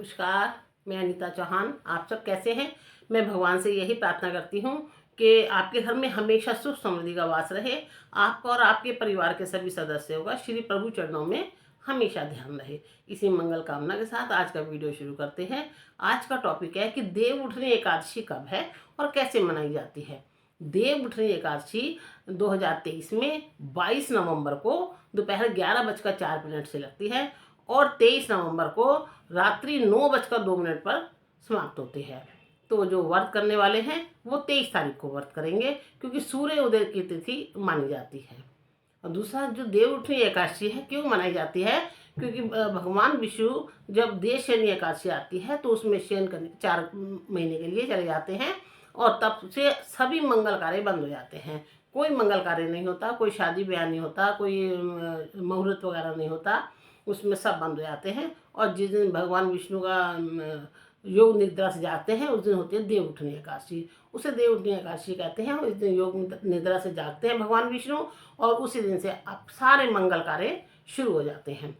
नमस्कार। मैं अनीता चौहान। आप सब कैसे हैं? मैं भगवान से यही प्रार्थना करती हूँ कि आपके घर में हमेशा सुख समृद्धि का वास रहे। आपका और आपके परिवार के सभी सदस्यों का श्री प्रभु चरणों में हमेशा ध्यान रहे। इसी मंगल कामना के साथ आज का वीडियो शुरू करते हैं। आज का टॉपिक है कि देव उठनी एकादशी कब है और कैसे मनाई जाती है। देव उठनी एकादशी 2023 में 22 नवंबर को दोपहर 11:04 से लगती है और 23 नवंबर को रात्रि 9:02 पर समाप्त होती है। तो जो व्रत करने वाले हैं वो 23 तारीख को व्रत करेंगे, क्योंकि सूर्य उदय की तिथि मानी जाती है। और दूसरा, जो देव उठनी एकादशी है क्यों मनाई जाती है, क्योंकि भगवान विष्णु जब देव शयनी एकादशी आती है तो उसमें शयन करने 4 महीने के लिए चले जाते हैं और तब से सभी मंगल कार्य बंद हो जाते हैं। कोई मंगल कार्य नहीं होता, कोई शादी ब्याह नहीं होता, कोई मुहूर्त वगैरह नहीं होता, उसमें सब बंद हो जाते हैं। और जिस दिन भगवान विष्णु का योग निद्रा से जागते हैं उस दिन होती है देव उठनी एकादशी। उसे देव उठनी एकादशी कहते हैं। इस दिन योग निद्रा से जागते हैं भगवान विष्णु और उसी दिन से अब सारे मंगल कार्य शुरू हो जाते हैं।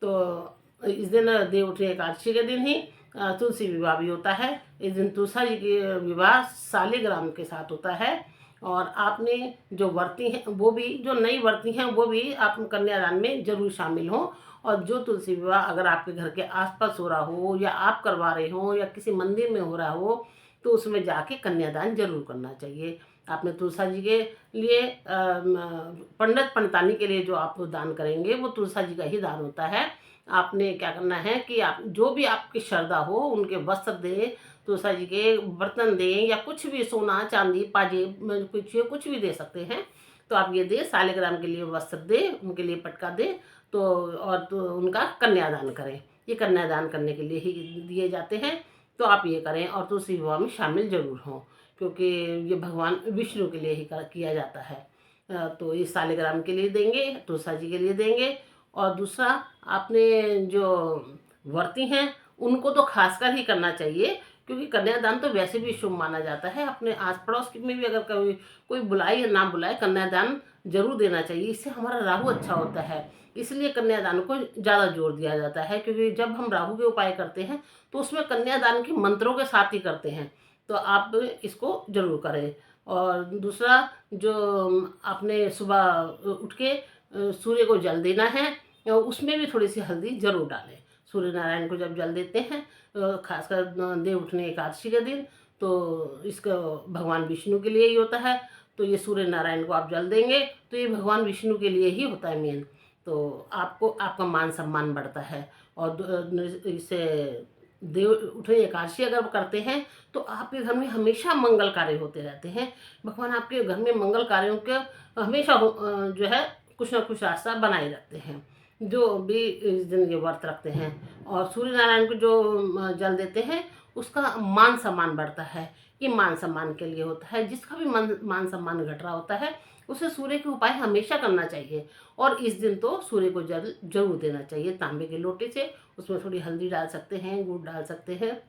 तो इस दिन देव उठनी एकादशी के दिन ही तुलसी विवाह भी होता है। इस दिन तुलसा जी की विवाह सालिग्राम के साथ होता है। और आपने जो व्रती हैं वो भी, जो नई व्रती हैं वो भी आप कन्यादान में जरूर शामिल हों। और जो तुलसी विवाह अगर आपके घर के आसपास हो रहा हो या आप करवा रहे हो या किसी मंदिर में हो रहा हो तो उसमें जाके कन्यादान जरूर करना चाहिए। आपने तुलसा जी के लिए पंडित पंडितानी के लिए जो आप दान करेंगे वो तुलसा जी का ही दान होता है। आपने क्या करना है कि आप जो भी आपकी श्रद्धा हो उनके वस्त्र दें, तुलसा जी के बर्तन दें या कुछ भी सोना चांदी पाजेब कुछ भी दे सकते हैं। तो आप ये दें, सालिग्राम के लिए वस्त्र दें, उनके लिए पटका दें। तो और तो उनका कन्यादान करें। ये कन्यादान करने के लिए ही दिए जाते हैं। तो आप ये करें और तुलसी विवाह में शामिल जरूर हों, क्योंकि ये भगवान विष्णु के लिए ही किया जाता है। तो ये सालिग्राम के लिए देंगे, तुलसा जी के लिए देंगे। और दूसरा, आपने जो व्रती हैं उनको तो खासकर ही करना चाहिए, क्योंकि कन्यादान तो वैसे भी शुभ माना जाता है। अपने आस पड़ोस में भी अगर कोई बुलाए या ना बुलाए, कन्यादान जरूर देना चाहिए। इससे हमारा राहु अच्छा होता है, इसलिए कन्यादान को ज़्यादा जोर दिया जाता है। क्योंकि जब हम राहु के उपाय करते हैं तो उसमें कन्यादान के मंत्रों के साथ ही करते हैं। तो आप इसको जरूर करें। और दूसरा, जो आपने सुबह उठ के सूर्य को जल देना है, उसमें भी थोड़ी सी हल्दी जरूर डालें। सूर्य नारायण को जब जल देते हैं खासकर देव उठनी एकादशी के दिन, तो इसका भगवान विष्णु के लिए ही होता है। तो ये सूर्य नारायण को आप जल देंगे तो ये भगवान विष्णु के लिए ही होता है मेन। तो आपको आपका मान सम्मान बढ़ता है। और इसे देव उठनी एकादशी अगर करते हैं तो आपके घर में हमेशा मंगल कार्य होते रहते हैं। भगवान आपके घर में मंगल कार्यों के हमेशा जो है कुछ ना कुछ रास्ता बनाए रखते हैं, जो भी इस दिन ये व्रत रखते हैं। और सूर्य नारायण को जो जल देते हैं उसका मान सम्मान बढ़ता है। ये मान सम्मान के लिए होता है। जिसका भी मान सम्मान घट रहा होता है उसे सूर्य के उपाय हमेशा करना चाहिए। और इस दिन तो सूर्य को जल जरूर देना चाहिए तांबे के लोटे से। उसमें थोड़ी हल्दी डाल सकते हैं, गुड़ डाल सकते हैं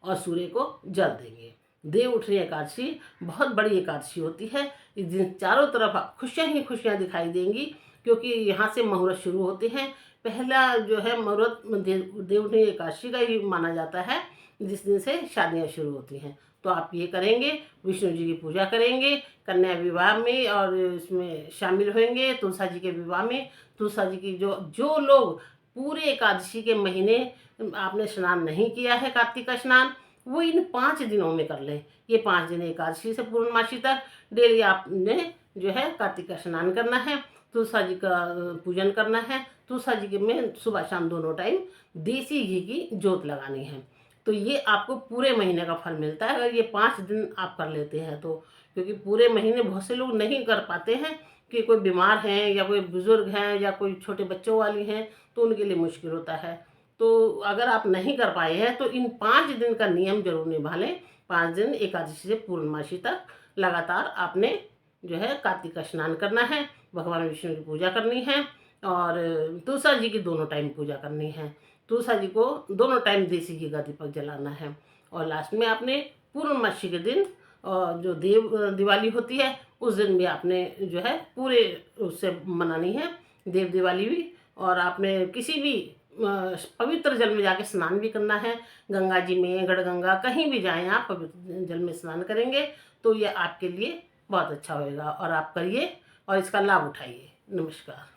और सूर्य को जल देंगे। देव उठनी एकादशी बहुत बड़ी एकादशी होती है। इस दिन चारों तरफ खुशियाँ ही खुशियाँ दिखाई देंगी, क्योंकि यहाँ से मुहूर्त शुरू होते हैं। पहला जो है मुहूर्त देव उठनी एकादशी का ही माना जाता है, जिस दिन से शादियाँ शुरू होती हैं। तो आप ये करेंगे, विष्णु जी की पूजा करेंगे कन्या विवाह में और इसमें शामिल होंगे तुलसा जी के विवाह में। तुलसा जी की जो लोग पूरे एकादशी के महीने आपने स्नान नहीं किया है, कार्तिक का स्नान, वो इन 5 दिनों में कर लें। ये 5 दिन एकादशी से पूर्णमासी तक डेली आपने जो है कार्तिक का स्नान करना है, तुलसा जी का पूजन करना है। तुलसा जी के में सुबह शाम दोनों टाइम देसी घी की जोत लगानी है। तो ये आपको पूरे महीने का फल मिलता है अगर ये 5 दिन आप कर लेते हैं तो। क्योंकि पूरे महीने बहुत से लोग नहीं कर पाते हैं, कि कोई बीमार हैं या कोई बुजुर्ग हैं या कोई छोटे बच्चों वाली हैं, तो उनके लिए मुश्किल होता है। तो अगर आप नहीं कर पाए हैं तो इन 5 दिन का नियम जरूर निभा लें। 5 दिन एकादशी से पूर्णमासी तक लगातार आपने जो है कार्तिक का स्नान करना है, भगवान विष्णु की पूजा करनी है और तुलसा जी की दोनों टाइम पूजा करनी है। तुलसा जी को दोनों टाइम देसी घी का दीपक जलाना है। और लास्ट में आपने पूर्णमासी के दिन जो देव दिवाली होती है उस दिन भी आपने जो है पूरे उससे मनानी है देव दिवाली भी। और आपने किसी भी पवित्र जल में जाके स्नान भी करना है। गंगा जी में, गढ़गंगा, कहीं भी जाएं आप, पवित्र जल में स्नान करेंगे तो ये आपके लिए बहुत अच्छा होएगा और आप करिए और इसका लाभ उठाइए। नमस्कार।